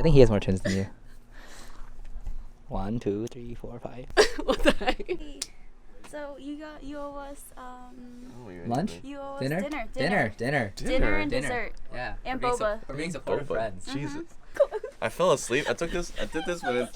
I think he has more chins than you. 1, 2, 3, 4, 5. What the heck? So you owe us Lunch? you owe us Dinner and dessert. Yeah. And boba. We're being supportive friends. Jesus. I fell asleep. I did this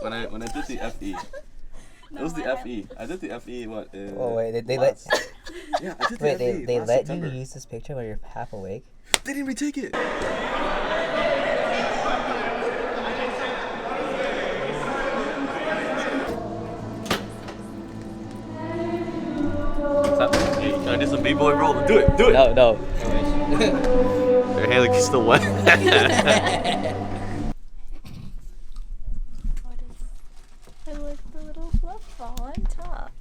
when I did the FE. It was the FE. I did the FE. What? Oh wait, they let. Yeah, I did the Wait, FE. they last let September. you use this picture while you're half awake. They didn't retake it. Hey, can I do some b-boy roll? Do it. Do it. No. Your hair looks still wet. What is? I like the little fluff ball on top.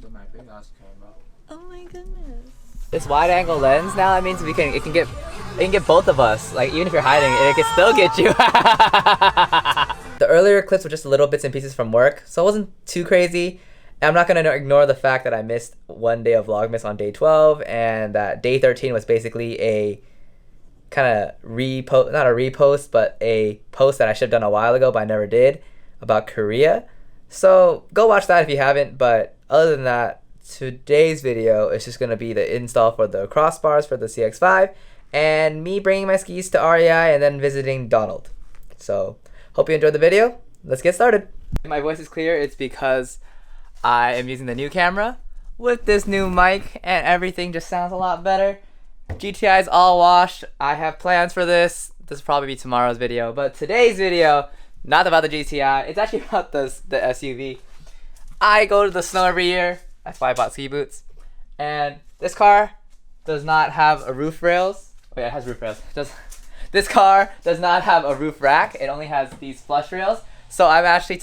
Oh my goodness. This wide angle lens now, that means it can get both of us. Like even if you're hiding, it can still get you. The earlier clips were just little bits and pieces from work, so it wasn't too crazy. And I'm not gonna ignore the fact that I missed one day of Vlogmas on day 12, and that day 13 was basically a kind of not a repost, but a post that I should have done a while ago, but I never did, about Korea. So go watch that if you haven't. But other than that, today's video is just gonna be the install for the crossbars for the CX-5, and me bringing my skis to REI and then visiting Donald. So hope you enjoyed the video. Let's get started. If my voice is clear, it's because I am using the new camera with this new mic, and everything just sounds a lot better. GTI is all washed. I have plans for this. This will probably be tomorrow's video, but today's video, not about the GTI. It's actually about the SUV. I go to the snow every year. That's why I bought ski boots. And this car does not have a roof rails. Oh yeah, it has roof rails. This car does not have a roof rack. It only has these flush rails. So I'm actually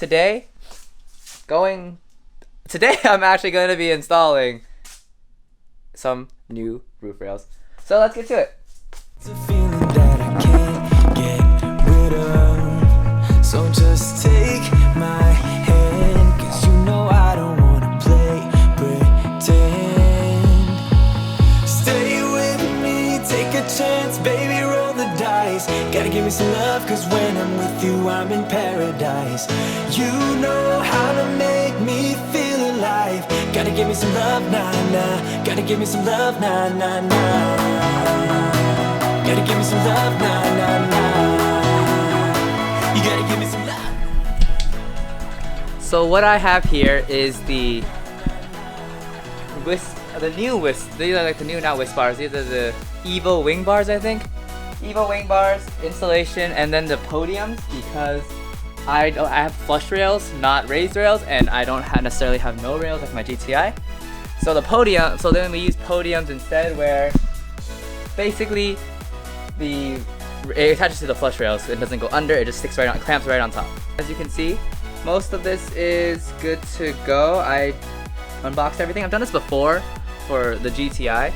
I'm actually going to be installing some new roof rails. So let's get to it. It's a feeling that I can't get rid of. So just take my hand, 'cause you know I don't wanna play pretend. Stay with me, take a chance, baby, roll the dice. Gotta give me some love, 'cause when I'm with you, I'm in paradise. You know how to make me feel alive. Gotta give me some love, nah, nah. Gotta give me some love, nah, nah, nah. Gotta give me some love, nah, nah, nah. You gotta give me some love. So what I have here is the new Wisp. These are like the new, not Wisp bars. These are the Thule Wingbars, I think. Thule Wingbars installation, and then the podiums, because I have flush rails, not raised rails, and I don't necessarily have no rails like my GTI. So the podium, so then we use podiums instead, where basically it attaches to the flush rails. It doesn't go under, it just sticks right on, clamps right on top. As you can see, most of this is good to go. I unboxed everything. I've done this before for the GTI,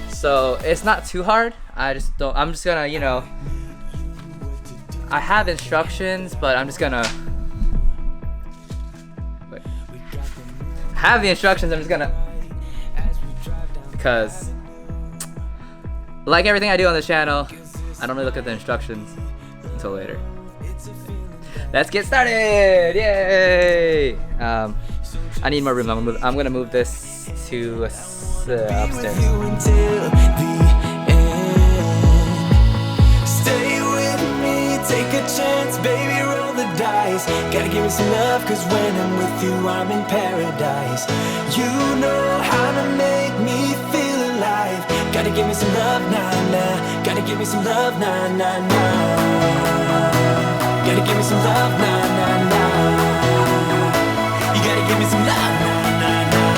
so it's not too hard. I'm just gonna, you know, I have instructions, but I'm just gonna have the instructions. I'm just gonna, because like everything I do on the channel, I don't really look at the instructions until later. Let's get started! Yay! I need more room. I'm gonna move this to upstairs. Take a chance, baby, roll the dice. Gotta give me some love, 'cause when I'm with you, I'm in paradise. You know how to make me feel alive. Gotta give me some love, nah, nah. Gotta give me some love, nah, nah, nah. Gotta give me some love, nah, nah, nah. You gotta give me some love, nah, nah, nah.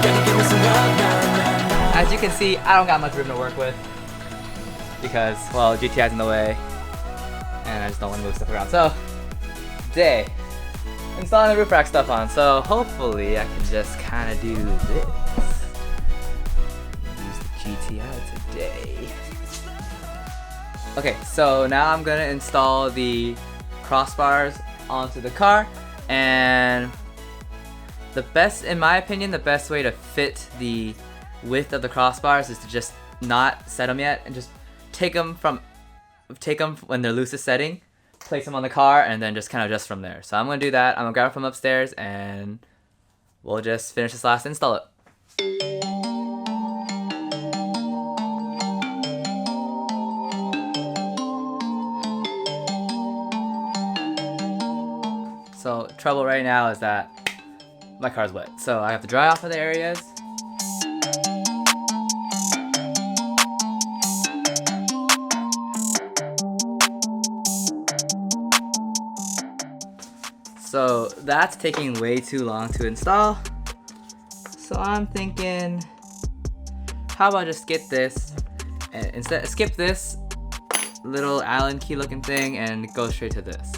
Gotta give me some love, nah, nah, nah. As you can see, I don't got much room to work with, because, well, GTI's in the way, and I just don't want to move stuff around. So, today, installing the roof rack stuff on, so hopefully I can just kind of do this. Use the GTI today. Okay, so now I'm gonna install the crossbars onto the car, and in my opinion, the best way to fit the width of the crossbars is to just not set them yet and just take them from take them when they're loosest setting, place them on the car, and then just kind of adjust from there. So I'm gonna do that. I'm gonna grab it from upstairs, and we'll just finish this last install it. So trouble right now is that my car's wet, so I have to dry off of the areas. So that's taking way too long to install. So I'm thinking, how about just skip this, and instead skip this little Allen key looking thing and go straight to this.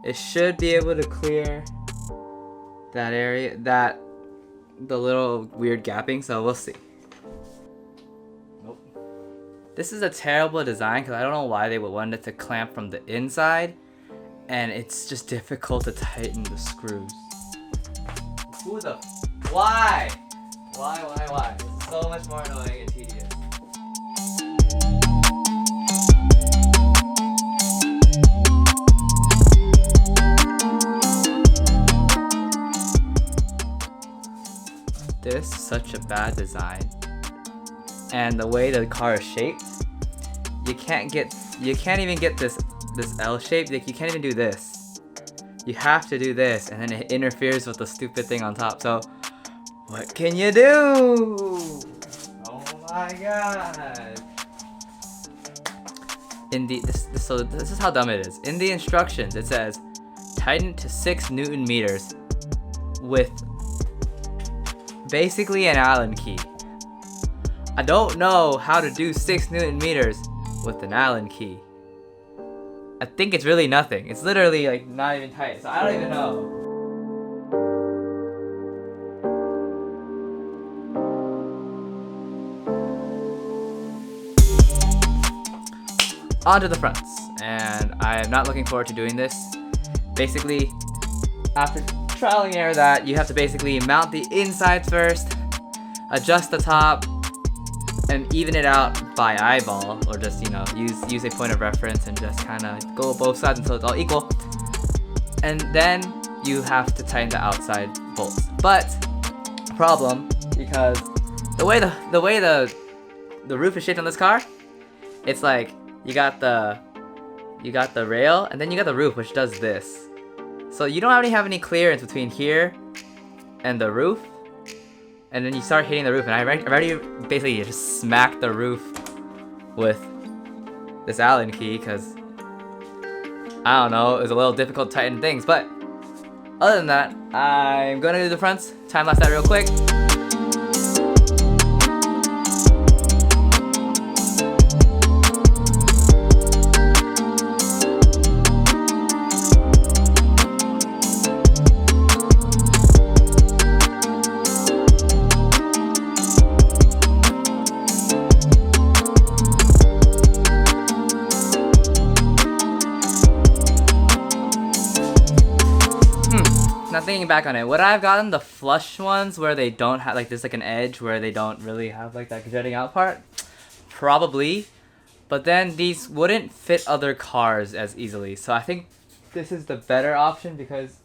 It should be able to clear that area, the little weird gapping, so we'll see. Nope. This is a terrible design because I don't know why they would want it to clamp from the inside, and it's just difficult to tighten the screws. Why? Why? It's so much more annoying and tedious. This is such a bad design, and the way the car is shaped, you can't even get this L shape. Like, you can't even do this. You have to do this, and then it interferes with the stupid thing on top. So what can you do? Oh my god. So this is how dumb it is. In the instructions it says tighten to 6 Newton meters with basically an Allen key. I don't know how to do 6 Newton meters with an Allen key. I think it's really nothing. It's literally like not even tight, so I don't even know. Onto the fronts, and I am not looking forward to doing this. Basically, after trial and error that, you have to basically mount the insides first, adjust the top, and even it out by eyeball, or just, you know, use a point of reference and just kind of go both sides until it's all equal. And then you have to tighten the outside bolts. But problem, because the way the roof is shaped on this car, it's like you got the rail, and then you got the roof, which does this. So you don't have any clearance between here and the roof, and then you start hitting the roof, and I already basically just smacked the roof with this Allen key, because I don't know, it was a little difficult to tighten things. But other than that, I'm gonna do the fronts, time lapse that real quick. Now thinking back on it, would I have gotten the flush ones where they don't have, like, there's like an edge where they don't really have like that jutting out part? Probably, but then these wouldn't fit other cars as easily. So I think this is the better option, because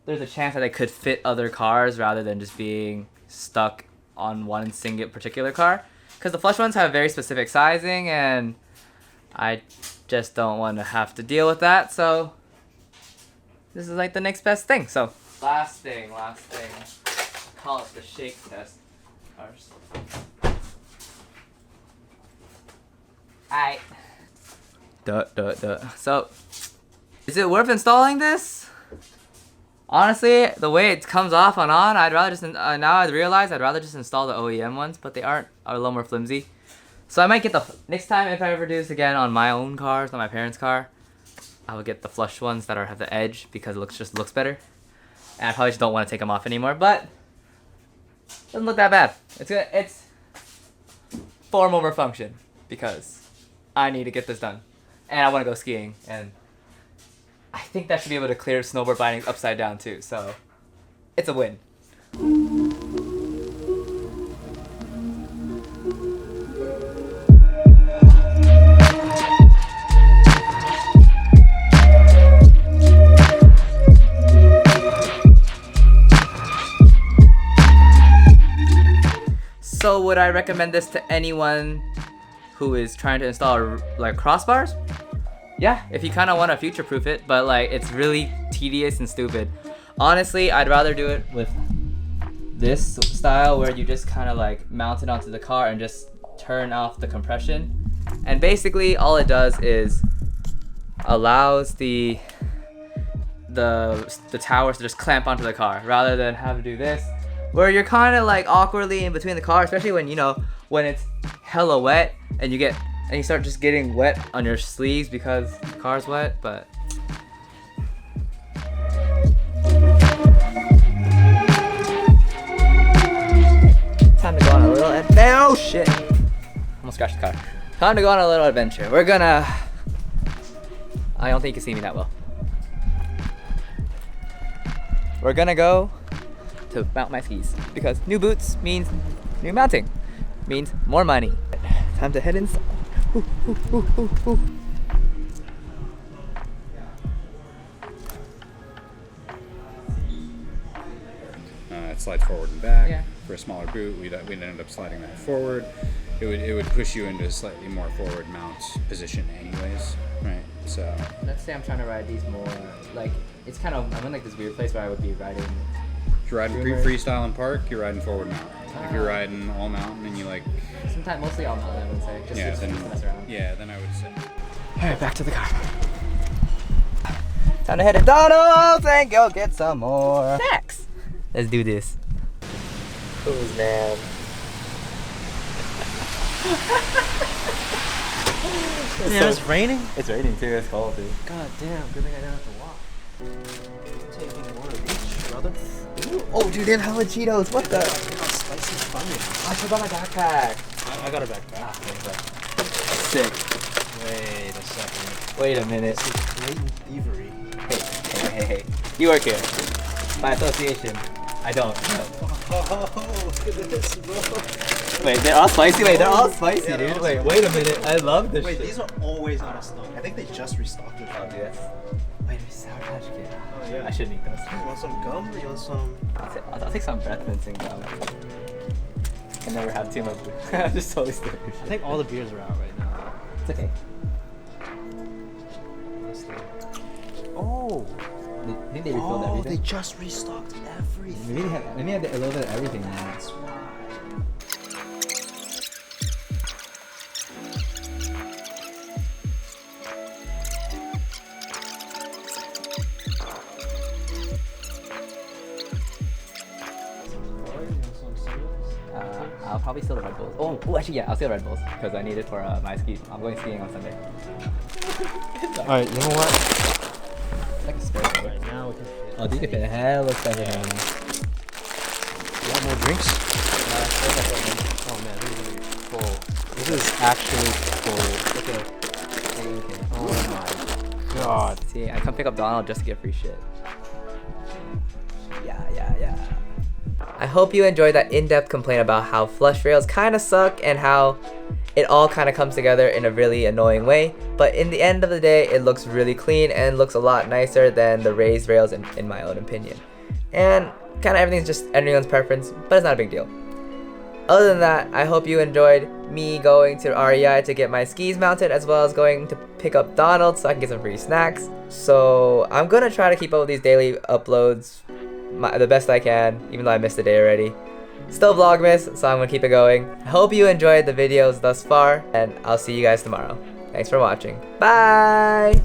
there's a chance that they could fit other cars rather than just being stuck on one single particular car. Because the flush ones have very specific sizing, and I just don't want to have to deal with that. So this is like the next best thing. So last thing. I call it the shake test. Alright. So, is it worth installing this? Honestly, the way it comes off and on, I'd rather just now I realize I'd rather just install the OEM ones, but they are a little more flimsy. So I might get the next time, if I ever do this again on my own cars, on my parents' car, I would get the flush ones that have the edge, because it looks better. And I probably just don't want to take them off anymore, but it doesn't look that bad. It's form over function, because I need to get this done, and I want to go skiing, and I think that should be able to clear snowboard bindings upside down too. So it's a win. So would I recommend this to anyone who is trying to install like crossbars? Yeah, if you kind of want to future-proof it, but like it's really tedious and stupid. Honestly, I'd rather do it with this style where you just kind of like mount it onto the car and just turn off the compression. And basically all it does is allows the towers to just clamp onto the car rather than have to do this where you're kind of like awkwardly in between the car, especially when, you know, when it's hella wet and you start just getting wet on your sleeves because the car's wet. But time to go on a little adventure. Oh shit, almost scratched the car. Time to go on a little adventure. We're gonna, I don't think you can see me that well. We're gonna go to mount my skis because new boots means new mounting, means more money. Time to head inside. Ooh, ooh, ooh, ooh, ooh. It slides forward and back. Yeah. For a smaller boot, we'd end up sliding that forward. It would push you into a slightly more forward mount position anyways, right? So Let's say I'm trying to ride these more, like, it's kind of, I'm in like this weird place where I would be riding. if you're riding freestyle in park, you're riding forward mount. If you're riding all mountain and you like, Sometimes, mostly all mount, I would say. Just yeah, to then mess around. yeah, then I would say. Alright, back to the car. Time to head to Donald's and go get some more snacks. Let's do this. Who's man? Yeah, it's raining? It's raining too, it's cold too. God damn, good thing I don't have to walk. Taking more of each, brother. Ooh, oh dude, they have hella Cheetos, what the? Spicy fun. I forgot my backpack. I got a backpack. Ah, sick. Wait a second. Wait a minute. This is blatant thievery. Hey. You work here. By association. I don't. Oh, look at this, bro. Wait, they're all spicy? Wait, they're all spicy, Yeah, they're dude. all Wait, wait a minute. I love this Wait, shit. these are always out of stock. I think they just restocked it. Oh, dude, that's... Wait, there's Sour Patch Kid. Oh, yeah. I shouldn't eat those. You want some gum or you want some... I'll take some breath mincing gum. I can never have too much. I'm just totally stupid. I think all the beers are out right now. It's okay. Honestly. Oh! I think they refilled They everything. just restocked everything. Maybe they have a little bit of everything now. That's why. I'll probably steal the Red Bulls. Oh, actually, yeah, I'll steal Red Bulls because I need it for my ski. I'm going skiing on Sunday. Alright, you know what? It's like a spare bottle. Right now we can fit. Oh, dude, you fit hella special right now. You want more drinks? Oh man, this is gonna be full. This is actually full. Okay. Oh my god. See, I come pick up Donald just to get free shit. Yeah. I hope you enjoyed that in-depth complaint about how flush rails kind of suck and how it all kind of comes together in a really annoying way. But in the end of the day, it looks really clean and looks a lot nicer than the raised rails in my own opinion. And kind of everything's just anyone's preference, but it's not a big deal. Other than that, I hope you enjoyed me going to REI to get my skis mounted, as well as going to pick up Donald so I can get some free snacks. So I'm gonna try to keep up with these daily uploads the best I can, even though I missed a day already. Still Vlogmas, so I'm gonna keep it going. I hope you enjoyed the videos thus far, and I'll see you guys tomorrow. Thanks for watching. Bye!